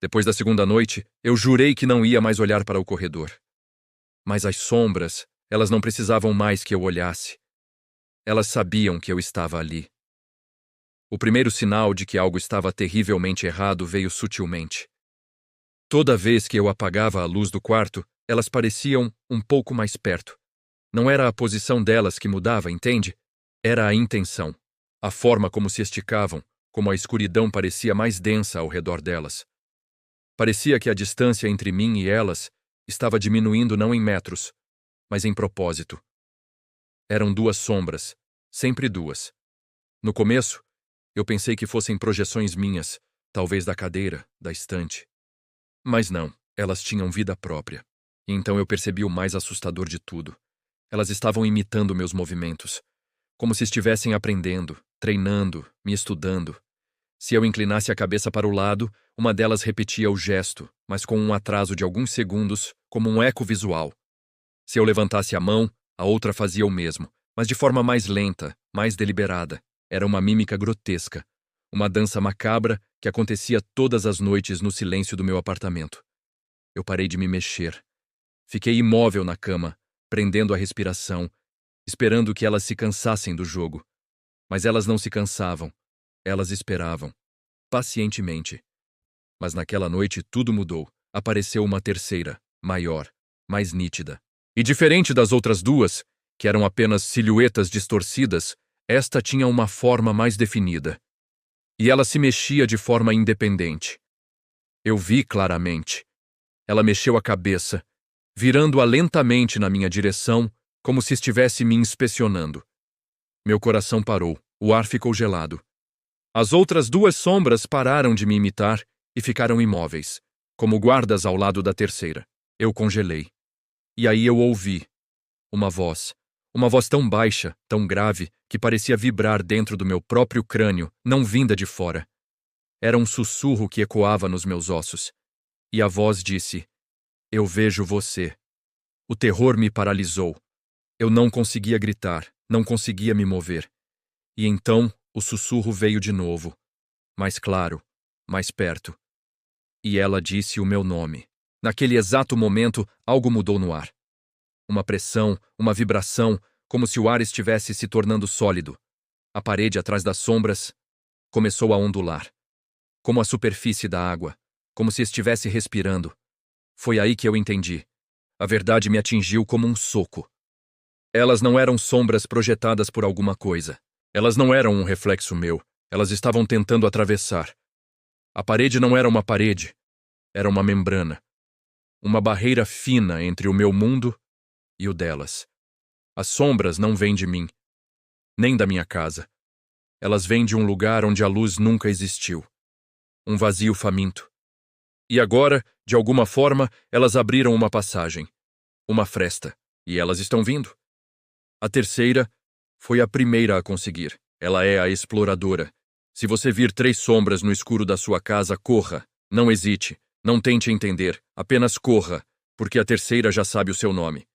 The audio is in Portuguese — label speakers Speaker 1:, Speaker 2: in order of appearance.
Speaker 1: Depois da segunda noite, eu jurei que não ia mais olhar para o corredor. Mas as sombras, elas não precisavam mais que eu olhasse. Elas sabiam que eu estava ali. O primeiro sinal de que algo estava terrivelmente errado veio sutilmente. Toda vez que eu apagava a luz do quarto, elas pareciam um pouco mais perto. Não era a posição delas que mudava, entende? Era a intenção. A forma como se esticavam, como a escuridão parecia mais densa ao redor delas. Parecia que a distância entre mim e elas estava diminuindo não em metros, mas em propósito. Eram duas sombras, sempre duas. No começo, eu pensei que fossem projeções minhas, talvez da cadeira, da estante. Mas não, elas tinham vida própria. E então eu percebi o mais assustador de tudo. Elas estavam imitando meus movimentos, como se estivessem aprendendo, treinando, me estudando. Se eu inclinasse a cabeça para o lado, uma delas repetia o gesto, mas com um atraso de alguns segundos, como um eco visual. Se eu levantasse a mão, a outra fazia o mesmo, mas de forma mais lenta, mais deliberada. Era uma mímica grotesca, uma dança macabra que acontecia todas as noites no silêncio do meu apartamento. Eu parei de me mexer. Fiquei imóvel na cama, prendendo a respiração, esperando que elas se cansassem do jogo. Mas elas não se cansavam. Elas esperavam, pacientemente. Mas naquela noite tudo mudou. Apareceu uma terceira, maior, mais nítida. E diferente das outras duas, que eram apenas silhuetas distorcidas, esta tinha uma forma mais definida. E ela se mexia de forma independente. Eu vi claramente. Ela mexeu a cabeça, virando-a lentamente na minha direção, como se estivesse me inspecionando. Meu coração parou, o ar ficou gelado. As outras duas sombras pararam de me imitar e ficaram imóveis, como guardas ao lado da terceira. Eu congelei. E aí eu ouvi uma voz tão baixa, tão grave, que parecia vibrar dentro do meu próprio crânio, não vinda de fora. Era um sussurro que ecoava nos meus ossos. E a voz disse: "Eu vejo você." O terror me paralisou. Eu não conseguia gritar, não conseguia me mover. E então o sussurro veio de novo, mais claro, mais perto. E ela disse o meu nome. Naquele exato momento, algo mudou no ar. Uma pressão, uma vibração, como se o ar estivesse se tornando sólido. A parede atrás das sombras começou a ondular, como a superfície da água, como se estivesse respirando. Foi aí que eu entendi. A verdade me atingiu como um soco. Elas não eram sombras projetadas por alguma coisa. Elas não eram um reflexo meu. Elas estavam tentando atravessar. A parede não era uma parede. Era uma membrana. Uma barreira fina entre o meu mundo e o delas. As sombras não vêm de mim, nem da minha casa. Elas vêm de um lugar onde a luz nunca existiu. Um vazio faminto. E agora, de alguma forma, elas abriram uma passagem. Uma fresta. E elas estão vindo. A terceira foi a primeira a conseguir. Ela é a exploradora. Se você vir 3 sombras no escuro da sua casa, corra. Não hesite. Não tente entender. Apenas corra, porque a terceira já sabe o seu nome.